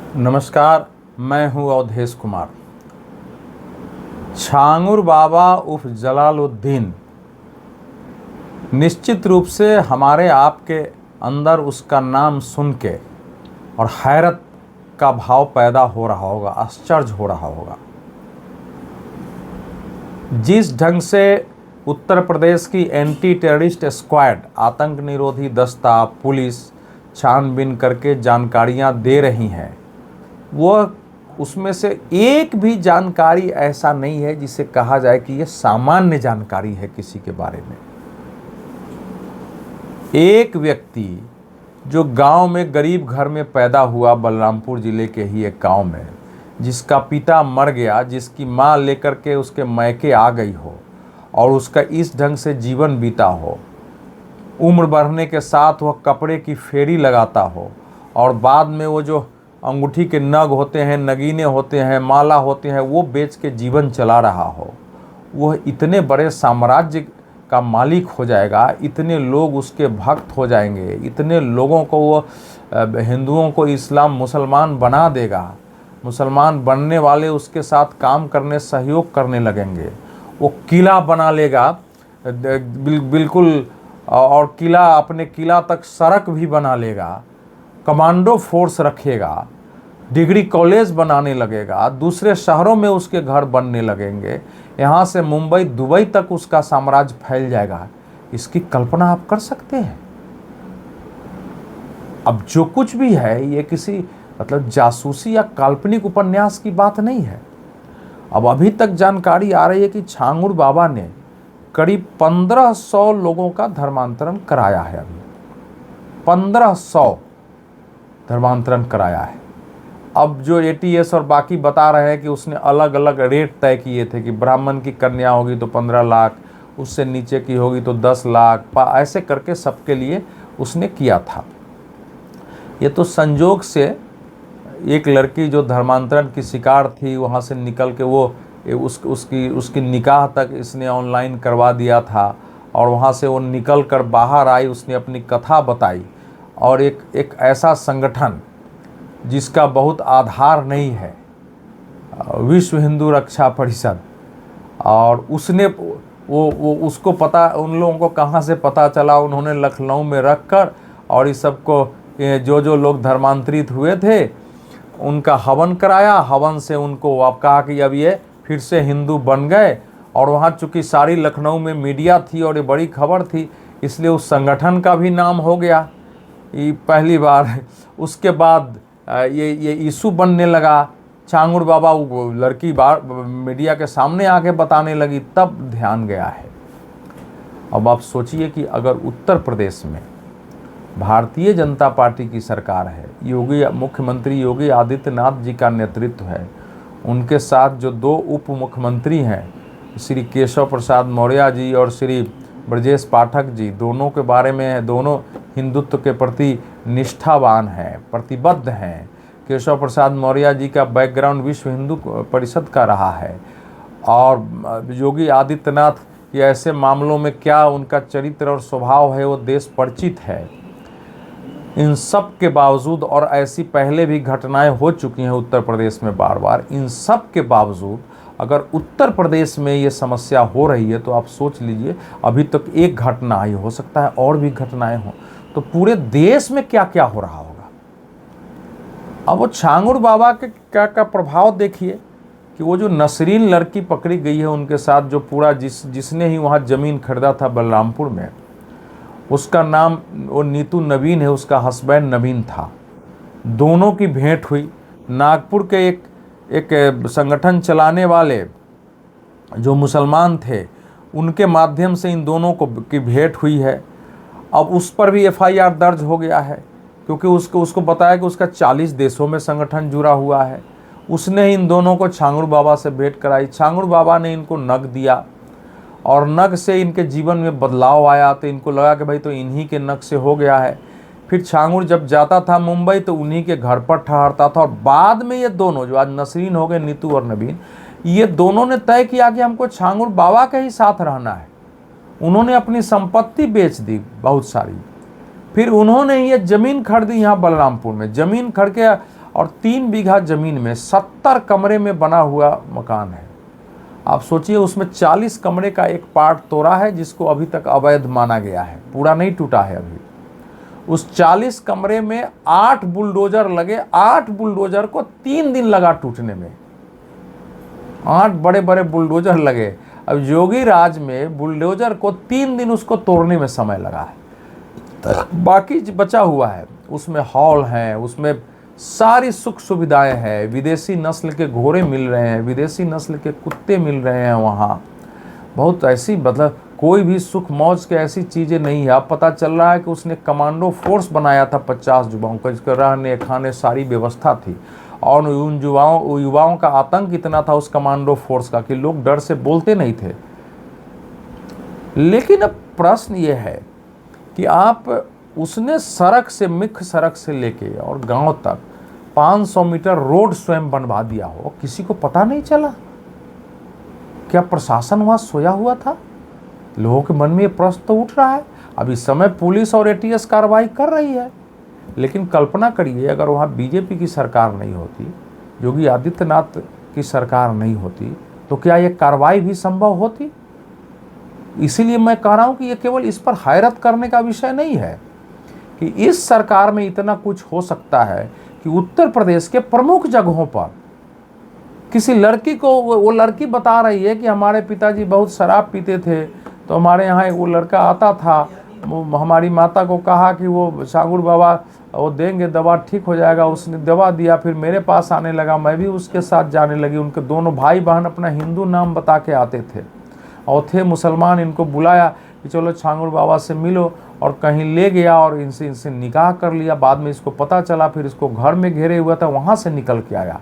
नमस्कार, मैं हूं अवधेश कुमार। छांगुर बाबा उर्फ जलालुद्दीन निश्चित रूप से हमारे आपके अंदर उसका नाम सुन के और हैरत का भाव पैदा हो रहा होगा, आश्चर्य हो रहा होगा। जिस ढंग से उत्तर प्रदेश की एंटी टेररिस्ट स्क्वाड, आतंक निरोधी दस्ता, पुलिस छानबीन करके जानकारियां दे रही हैं, वह उसमें से एक भी जानकारी ऐसा नहीं है जिसे कहा जाए कि यह सामान्य जानकारी है किसी के बारे में। एक व्यक्ति जो गांव में गरीब घर में पैदा हुआ, बलरामपुर जिले के ही एक गांव में, जिसका पिता मर गया, जिसकी मां लेकर के उसके मैके आ गई हो और उसका इस ढंग से जीवन बीता हो, उम्र बढ़ने के साथ वह कपड़े की फेरी लगाता हो और बाद में वो जो अंगूठी के नग होते हैं, नगीने होते हैं, माला होते हैं, वो बेच के जीवन चला रहा हो, वह इतने बड़े साम्राज्य का मालिक हो जाएगा, इतने लोग उसके भक्त हो जाएंगे, इतने लोगों को वो हिंदुओं को इस्लाम मुसलमान बना देगा, मुसलमान बनने वाले उसके साथ काम करने, सहयोग करने लगेंगे, वो किला बना लेगा बिल्कुल, और किला, अपने किला तक सड़क भी बना लेगा, कमांडो फोर्स रखेगा, डिग्री कॉलेज बनाने लगेगा, दूसरे शहरों में उसके घर बनने लगेंगे, यहाँ से मुंबई, दुबई तक उसका साम्राज्य फैल जाएगा। इसकी कल्पना आप कर सकते हैं? अब जो कुछ भी है ये किसी मतलब जासूसी या काल्पनिक उपन्यास की बात नहीं है। अब अभी तक जानकारी आ रही है कि छांगुर बाबा ने करीब 1500 लोगों का धर्मांतरण कराया है। अभी 1500 धर्मांतरण कराया है। अब जो एटीएस और बाकी बता रहे हैं कि उसने अलग अलग रेट तय किए थे कि ब्राह्मण की कन्या होगी तो 15 लाख, उससे नीचे की होगी तो 10 लाख, ऐसे करके सबके लिए उसने किया था। ये तो संजोग से एक लड़की जो धर्मांतरण की शिकार थी, वहाँ से निकल के वो उसकी निकाह तक इसने ऑनलाइन करवा दिया था और वहाँ से वो निकल कर बाहर आई, उसने अपनी कथा बताई और एक ऐसा संगठन जिसका बहुत आधार नहीं है, विश्व हिंदू रक्षा परिषद, और उसने वो उसको पता, उन लोगों को कहाँ से पता चला, उन्होंने लखनऊ में रखकर और इस सबको जो लोग धर्मांतरित हुए थे उनका हवन कराया। हवन से उनको आप कहा कि अब ये फिर से हिंदू बन गए, और वहाँ चूँकि सारी लखनऊ में मीडिया थी और ये बड़ी खबर थी, इसलिए उस संगठन का भी नाम हो गया ये पहली बार। उसके बाद ये इशू बनने लगा, छांगुर बाबा वो लड़की बार मीडिया के सामने आके बताने लगी, तब ध्यान गया है। अब आप सोचिए कि अगर उत्तर प्रदेश में भारतीय जनता पार्टी की सरकार है, मुख्यमंत्री योगी आदित्यनाथ जी का नेतृत्व है, उनके साथ जो 2 उप मुख्यमंत्री हैं, श्री केशव प्रसाद मौर्य जी और श्री ब्रजेश पाठक जी, दोनों के बारे में, दोनों हिंदुत्व के प्रति निष्ठावान हैं, प्रतिबद्ध हैं। केशव प्रसाद मौर्य जी का बैकग्राउंड विश्व हिंदू परिषद का रहा है और योगी आदित्यनाथ ये ऐसे मामलों में क्या उनका चरित्र और स्वभाव है वो देश परिचित है। इन सब के बावजूद, और ऐसी पहले भी घटनाएं हो चुकी हैं उत्तर प्रदेश में बार बार, इन सब के बावजूद अगर उत्तर प्रदेश में ये समस्या हो रही है तो आप सोच लीजिए, अभी तक एक घटना आई, हो सकता है और भी घटनाएं हों, तो पूरे देश में क्या क्या हो रहा होगा। अब वो छांगुर बाबा के क्या का प्रभाव देखिए कि वो जो नसरीन लड़की पकड़ी गई है, उनके साथ जो पूरा जिसने ही वहाँ ज़मीन खरीदा था बलरामपुर में, उसका नाम वो नीतू नवीन है, उसका हस्बैंड नवीन था। दोनों की भेंट हुई। नागपुर के एक संगठन चलाने वाले जो मुसलमान थे, उनके माध्यम से इन दोनों की भेंट हुई है। अब उस पर भी एफआईआर दर्ज हो गया है क्योंकि उसको बताया कि उसका 40 देशों में संगठन जुड़ा हुआ है। उसने इन दोनों को छांगुर बाबा से भेंट कराई। छांगुर बाबा ने इनको नग दिया और नग से इनके जीवन में बदलाव आया, तो इनको लगा कि भाई तो इन्हीं के नग से हो गया है। फिर छांगुर जब जाता था मुंबई तो उन्हीं के घर पर ठहरता था, और बाद में ये दोनों जो आज नसरीन हो गए, नीतू और नवीन, ये दोनों ने तय किया कि हमको छांगुर बाबा के ही साथ रहना है। उन्होंने अपनी संपत्ति बेच दी बहुत सारी, फिर उन्होंने ये ज़मीन खरीदी यहाँ बलरामपुर में। ज़मीन खरीद के और 3 बीघा ज़मीन में 70 कमरे में बना हुआ मकान है। आप सोचिए, उसमें 40 कमरे का एक पार्ट तोड़ा है जिसको अभी तक अवैध माना गया है, पूरा नहीं टूटा है अभी। उस 40 कमरे में 8 बुलडोजर लगे, 8 बुलडोजर को 3 दिन लगा टूटने में, 8 बड़े बड़े बुलडोजर लगे। अब योगी राज में बुलडोजर को 3 दिन उसको तोड़ने में समय लगा है। बाकी बचा हुआ है, उसमें हॉल है, उसमें सारी सुख सुविधाएं हैं, विदेशी नस्ल के घोड़े मिल रहे हैं, विदेशी नस्ल के कुत्ते मिल रहे हैं वहाँ, बहुत ऐसी, मतलब कोई भी सुख मौज के ऐसी चीज़ें नहीं है। अब पता चल रहा है कि उसने कमांडो फोर्स बनाया था 50 युवाओं का, जिसके रहने खाने सारी व्यवस्था थी, और उन युवाओं का आतंक इतना था उस कमांडो फोर्स का कि लोग डर से बोलते नहीं थे। लेकिन अब प्रश्न ये है कि आप, उसने सड़क से, मुख्य सड़क से लेके और गांव तक 500 मीटर रोड स्वयं बनवा दिया हो, किसी को पता नहीं चला? क्या प्रशासन वहां सोया हुआ था? लोगों के मन में ये प्रश्न तो उठ रहा है। अब इस समय पुलिस और एटीएस कार्रवाई कर रही है, लेकिन कल्पना करिए अगर वहाँ बीजेपी की सरकार नहीं होती, योगी आदित्यनाथ की सरकार नहीं होती, तो क्या ये कार्रवाई भी संभव होती? इसीलिए मैं कह रहा हूँ कि ये केवल इस पर हैरत करने का विषय नहीं है कि इस सरकार में इतना कुछ हो सकता है कि उत्तर प्रदेश के प्रमुख जगहों पर किसी लड़की को, वो लड़की बता रही है कि हमारे पिताजी बहुत शराब पीते थे, तो हमारे यहाँ वो लड़का आता था, हमारी माता को कहा कि वो छांगुर बाबा वो देंगे दवा, ठीक हो जाएगा। उसने दवा दिया, फिर मेरे पास आने लगा, मैं भी उसके साथ जाने लगी। उनके दोनों भाई बहन अपना हिंदू नाम बता के आते थे और थे मुसलमान। इनको बुलाया कि चलो छांगुर बाबा से मिलो, और कहीं ले गया और इनसे निकाह कर लिया। बाद में इसको पता चला, फिर इसको घर में घेरे हुआ था, वहाँ से निकल के आया।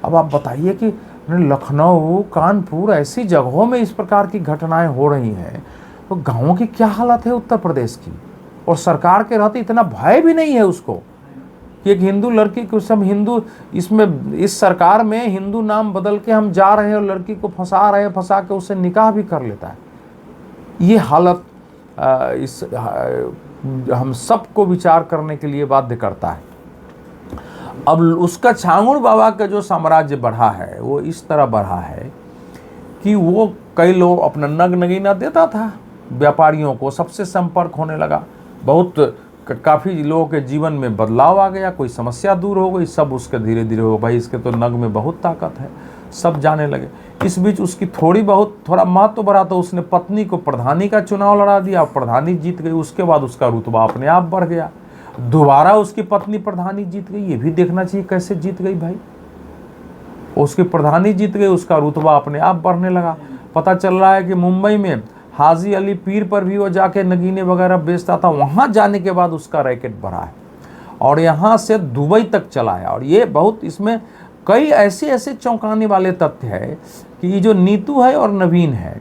अब आप बताइए कि लखनऊ, कानपुर ऐसी जगहों में इस प्रकार की घटनाएं हो रही हैं, तो गाँवों की क्या हालत है उत्तर प्रदेश की? और सरकार के रहते इतना भय भी नहीं है उसको कि एक हिंदू लड़की को, सब हिंदू, इसमें इस सरकार में हिंदू नाम बदल के हम जा रहे हैं और लड़की को फंसा रहे हैं, फंसा के उससे निकाह भी कर लेता है। ये हालत हम सबको विचार करने के लिए बाध्य करता है। अब उसका छांगुर बाबा का जो साम्राज्य बढ़ा है वो इस तरह बढ़ा है कि वो कई लोग अपना नग नगीना देता था व्यापारियों को, सबसे संपर्क होने लगा, बहुत काफ़ी लोगों के जीवन में बदलाव आ गया, कोई समस्या दूर हो गई, सब उसके धीरे धीरे हो, भाई इसके तो नग में बहुत ताकत है, सब जाने लगे। इस बीच उसकी थोड़ा महत्व बढ़ा, तो उसने पत्नी को प्रधानी का चुनाव लड़ा दिया, प्रधानी जीत गई। उसके बाद उसका रुतबा अपने आप बढ़ गया, दोबारा उसकी पत्नी प्रधानी जीत गई। ये भी देखना चाहिए कैसे जीत गई भाई, उसकी प्रधानी जीत गई, उसका रुतबा अपने आप बढ़ने लगा। पता चल रहा है कि मुंबई में हाजी अली पीर पर भी वो जाके नगीने वगैरह बेचता था, वहाँ जाने के बाद उसका रैकेट बढ़ा है और यहाँ से दुबई तक चला है। और ये बहुत, इसमें कई ऐसे चौंकाने वाले तथ्य है कि ये जो नीतू है और नवीन है,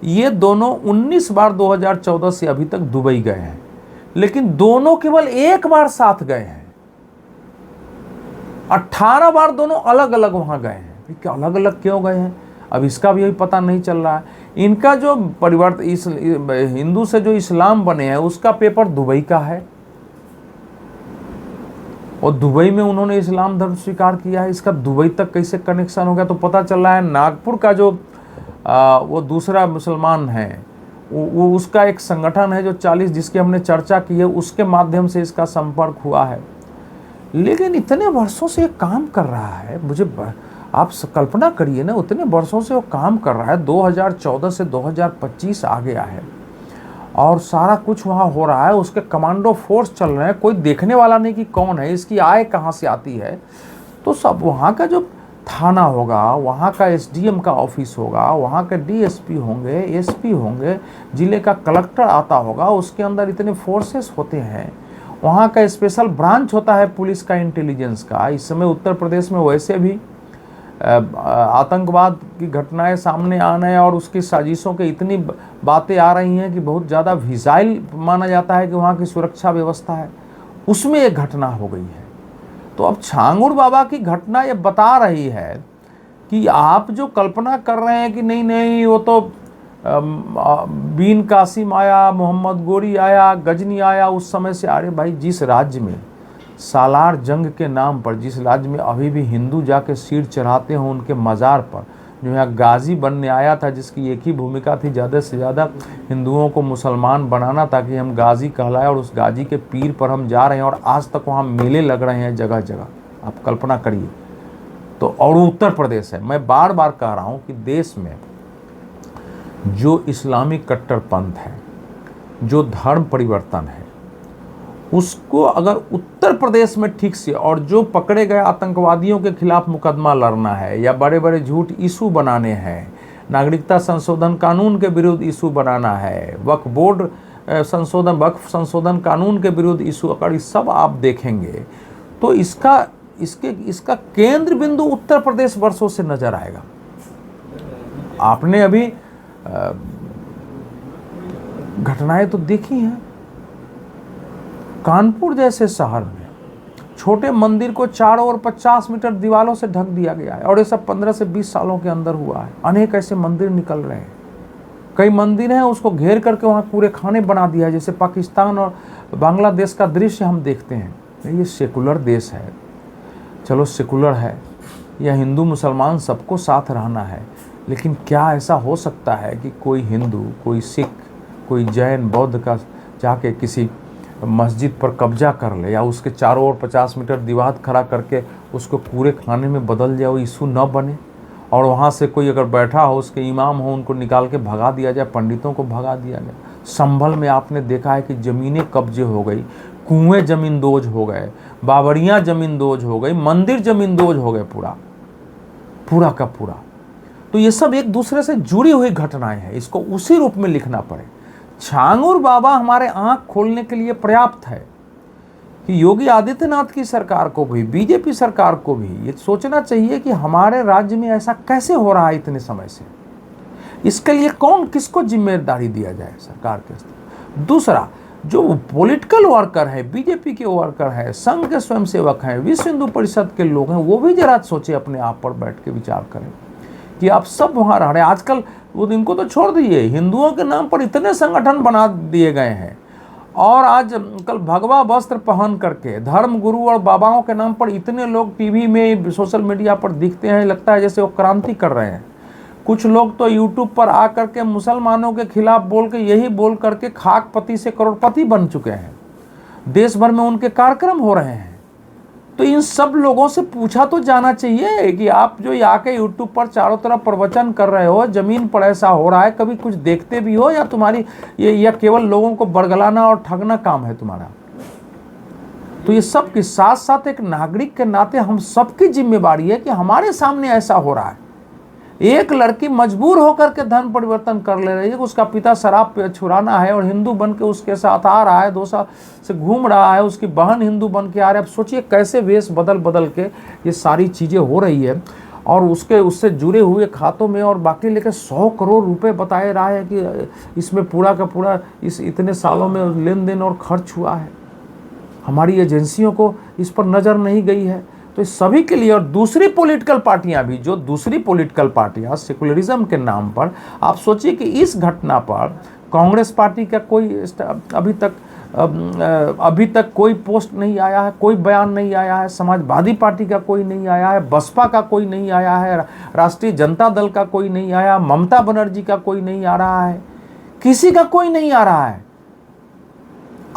ये दोनों 19 बार 2014 से अभी तक दुबई गए हैं, लेकिन दोनों केवल एक बार साथ गए हैं। 18 बार दोनों अलग अलग वहाँ गए हैं। क्या अलग अलग क्यों गए हैं, अब इसका भी पता नहीं चल रहा है। इनका जो परिवर्तन, इस हिंदू से जो इस्लाम बने हैं उसका पेपर दुबई का है, और दुबई में उन्होंने इस्लाम धर्म स्वीकार किया है। इसका दुबई तक कैसे कनेक्शन हो गया? तो पता चल रहा है नागपुर का जो वो दूसरा मुसलमान है, वो उसका एक संगठन है जो 40, जिसकी हमने चर्चा की है, उसके माध्यम से इसका संपर्क हुआ है। लेकिन इतने वर्षों से ये काम कर रहा है, मुझे आप कल्पना करिए ना, उतने वर्षों से वो काम कर रहा है, 2014 से 2025 आ गया है और सारा कुछ वहाँ हो रहा है, उसके कमांडो फोर्स चल रहे हैं, कोई देखने वाला नहीं कि कौन है, इसकी आय कहाँ से आती है। तो सब वहाँ का जो थाना होगा, वहाँ का एसडीएम का ऑफिस होगा, वहाँ के डीएसपी होंगे, एसपी होंगे, जिले का कलेक्टर आता होगा, उसके अंदर इतने फोर्सेस होते हैं, वहाँ का स्पेशल ब्रांच होता है पुलिस का, इंटेलिजेंस का। इस समय उत्तर प्रदेश में वैसे भी आतंकवाद की घटनाएं सामने आना है और उसकी साजिशों के इतनी बातें आ रही हैं कि बहुत ज़्यादा विजाइल माना जाता है कि वहाँ की सुरक्षा व्यवस्था है, उसमें एक घटना हो गई है। तो अब छांगुर बाबा की घटना ये बता रही है कि आप जो कल्पना कर रहे हैं कि नहीं नहीं वो तो बीन कासिम आया, मोहम्मद गोरी आया, गजनी आया, उस समय से, अरे भाई जिस राज्य में सालार जंग के नाम पर जिस राज्य में अभी भी हिंदू जाके सिर चढ़ाते हैं उनके मज़ार पर, जो यहाँ गाजी बनने आया था जिसकी एक ही भूमिका थी ज़्यादा से ज़्यादा हिंदुओं को मुसलमान बनाना ताकि हम गाजी कहलाए, और उस गाजी के पीर पर हम जा रहे हैं और आज तक वहाँ मेले लग रहे हैं जगह जगह। आप कल्पना करिए। तो और उत्तर प्रदेश है, मैं बार बार कह रहा हूँ कि देश में जो इस्लामिक कट्टरपंथ है, जो धर्म परिवर्तन है, उसको अगर उत्तर प्रदेश में ठीक से, और जो पकड़े गए आतंकवादियों के खिलाफ मुकदमा लड़ना है या बड़े बड़े झूठ इशू बनाने हैं, नागरिकता संशोधन कानून के विरुद्ध इशू बनाना है, वक्फ बोर्ड संशोधन, वक्फ संशोधन कानून के विरुद्ध इशू, अगर ये सब आप देखेंगे तो इसका केंद्र बिंदु उत्तर प्रदेश वर्षों से नजर आएगा। आपने अभी घटनाएं तो देखी हैं। कानपुर जैसे शहर में छोटे मंदिर को चारों ओर 50 मीटर दीवारों से ढक दिया गया है, और ये सब 15 से 20 सालों के अंदर हुआ है। अनेक ऐसे मंदिर निकल रहे हैं। कई मंदिर हैं उसको घेर करके वहाँ पूरे खाने बना दिया है, जैसे पाकिस्तान और बांग्लादेश का दृश्य हम देखते हैं। ये सेकुलर देश है, चलो सेकुलर है, या हिंदू मुसलमान सबको साथ रहना है, लेकिन क्या ऐसा हो सकता है कि कोई हिंदू, कोई सिख, कोई जैन, बौद्ध का जाके किसी मस्जिद पर कब्जा कर ले या उसके चारों ओर 50 मीटर दीवार खड़ा करके उसको पूरे खाने में बदल जाए, वो इशू न बने? और वहाँ से कोई अगर बैठा हो, उसके इमाम हो, उनको निकाल के भगा दिया जाए, पंडितों को भगा दिया जाए। संभल में आपने देखा है कि ज़मीनें कब्जे हो गई, कुएँ ज़मींदोज हो गए, बावड़ियाँ ज़मींदोज हो गई, मंदिर ज़मींदोज हो गए, पूरा का पूरा। तो ये सब एक दूसरे से जुड़ी हुई घटनाएं हैं, इसको उसी रूप में लिखना पड़े। छांगुर बाबा हमारे आंख खोलने के लिए पर्याप्त है कि योगी आदित्यनाथ की सरकार को भी, बीजेपी सरकार को भी ये सोचना चाहिए कि हमारे राज्य में ऐसा कैसे हो रहा है इतने समय से। इसके लिए किसको जिम्मेदारी दिया जाए सरकार के स्तर। दूसरा, जो पॉलिटिकल वर्कर है, बीजेपी के वर्कर है, संघ के स्वयंसेवक हैं, विश्व हिंदू परिषद के लोग हैं, वो भी जरा सोचे, अपने आप पर बैठ के विचार करें कि आप सब वहाँ रह रहे हैं। आजकल वो इनको तो छोड़ दीजिए, हिंदुओं के नाम पर इतने संगठन बना दिए गए हैं, और आज कल भगवा वस्त्र पहन करके धर्म गुरु और बाबाओं के नाम पर इतने लोग टीवी में, सोशल मीडिया पर दिखते हैं, लगता है जैसे वो क्रांति कर रहे हैं। कुछ लोग तो यूट्यूब पर आ करके मुसलमानों के खिलाफ बोल के, यही बोल करके खाकपति से करोड़पति बन चुके हैं। देश भर में उनके कार्यक्रम हो रहे हैं। तो इन सब लोगों से पूछा तो जाना चाहिए कि आप जो आके यूट्यूब पर चारों तरफ प्रवचन कर रहे हो, जमीन पर ऐसा हो रहा है, कभी कुछ देखते भी हो, या तुम्हारी या केवल लोगों को बरगलाना और ठगना काम है तुम्हारा? तो ये सब के साथ साथ एक नागरिक के नाते हम सबकी जिम्मेवारी है कि हमारे सामने ऐसा हो रहा है। एक लड़की मजबूर होकर के धर्म परिवर्तन कर ले रही है, उसका पिता शराब पे छुड़ाना है और हिंदू बन के उसके साथ आ रहा है, 2 साल से घूम रहा है, उसकी बहन हिंदू बन के आ रही है। अब सोचिए कैसे वेश बदल बदल के ये सारी चीज़ें हो रही है, और उससे जुड़े हुए खातों में और बाकी लेकर 100 करोड़ रुपए बताए रहा है कि इसमें पूरा का पूरा इस इतने सालों में लेन देन और खर्च हुआ है। हमारी एजेंसियों को इस पर नज़र नहीं गई है। तो इस सभी के लिए, और दूसरी पॉलिटिकल पार्टियां भी, जो दूसरी पॉलिटिकल पार्टियां सेकुलरिज्म के नाम पर, आप सोचिए कि इस घटना पर कांग्रेस पार्टी का कोई अभी तक कोई पोस्ट नहीं आया है, कोई बयान नहीं आया है, समाजवादी पार्टी का कोई नहीं आया है, बसपा का कोई नहीं आया है, राष्ट्रीय जनता दल का कोई नहीं आया, ममता बनर्जी का कोई नहीं आ रहा है, किसी का कोई नहीं आ रहा है।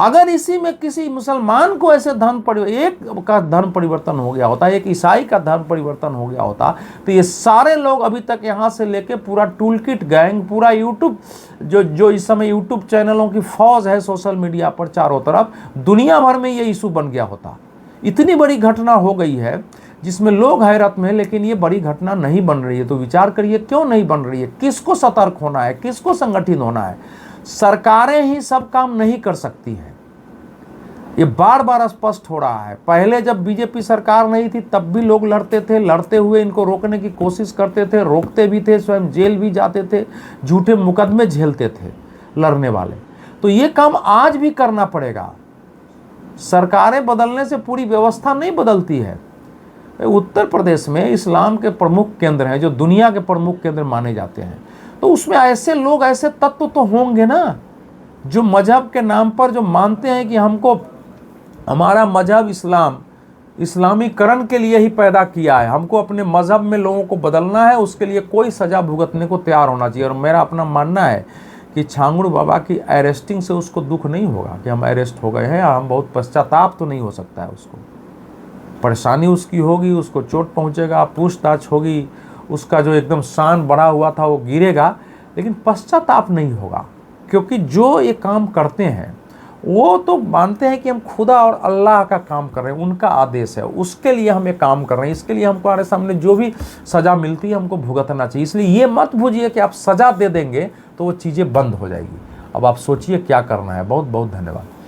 अगर इसी में किसी मुसलमान को ऐसे एक का धर्म परिवर्तन हो गया होता, एक ईसाई का धर्म परिवर्तन हो गया होता, तो ये सारे लोग अभी तक यहाँ से लेके पूरा टूल किट गैंग, पूरा यूट्यूब जो इस समय यूट्यूब चैनलों की फौज है सोशल मीडिया पर चारों तरफ, दुनिया भर में ये इशू बन गया होता। इतनी बड़ी घटना हो गई है जिसमें लोग हैरत में, लेकिन ये बड़ी घटना नहीं बन रही है। तो विचार करिए क्यों नहीं बन रही है, किसको सतर्क होना है, किसको संगठित होना है। सरकारें ही सब काम नहीं कर सकती हैं, ये बार बार स्पष्ट हो रहा है। पहले जब बीजेपी सरकार नहीं थी तब भी लोग लड़ते थे, लड़ते हुए इनको रोकने की कोशिश करते थे, रोकते भी थे, स्वयं जेल भी जाते थे, झूठे मुकदमे झेलते थे लड़ने वाले। तो ये काम आज भी करना पड़ेगा। सरकारें बदलने से पूरी व्यवस्था नहीं बदलती है। उत्तर प्रदेश में इस्लाम के प्रमुख केंद्र हैं, जो दुनिया के प्रमुख केंद्र माने जाते हैं, तो उसमें ऐसे लोग, ऐसे तत्व तो होंगे ना, जो मजहब के नाम पर जो मानते हैं कि हमको हमारा मजहब इस्लाम इस्लामीकरण के लिए ही पैदा किया है। हमको अपने मजहब में लोगों को बदलना है, उसके लिए कोई सज़ा भुगतने को तैयार होना चाहिए। और मेरा अपना मानना है कि छांगुड़ बाबा की अरेस्टिंग से उसको दुख नहीं होगा कि हम अरेस्ट हो गए हैं, हम बहुत पश्चाताप तो नहीं हो सकता है, उसको परेशानी उसकी होगी, उसको चोट पहुंचेगा, पूछताछ होगी, उसका जो एकदम शान बढ़ा हुआ था वो गिरेगा, लेकिन पश्चाताप नहीं होगा। क्योंकि जो ये काम करते हैं वो तो मानते हैं कि हम खुदा और अल्लाह का काम कर रहे हैं, उनका आदेश है, उसके लिए हम ये काम कर रहे हैं, इसके लिए हमको हमारे सामने जो भी सज़ा मिलती है हमको भुगतना चाहिए। इसलिए ये मत भूलिए कि आप सज़ा दे देंगे तो वो चीज़ें बंद हो जाएगी। अब आप सोचिए क्या करना है। बहुत बहुत धन्यवाद।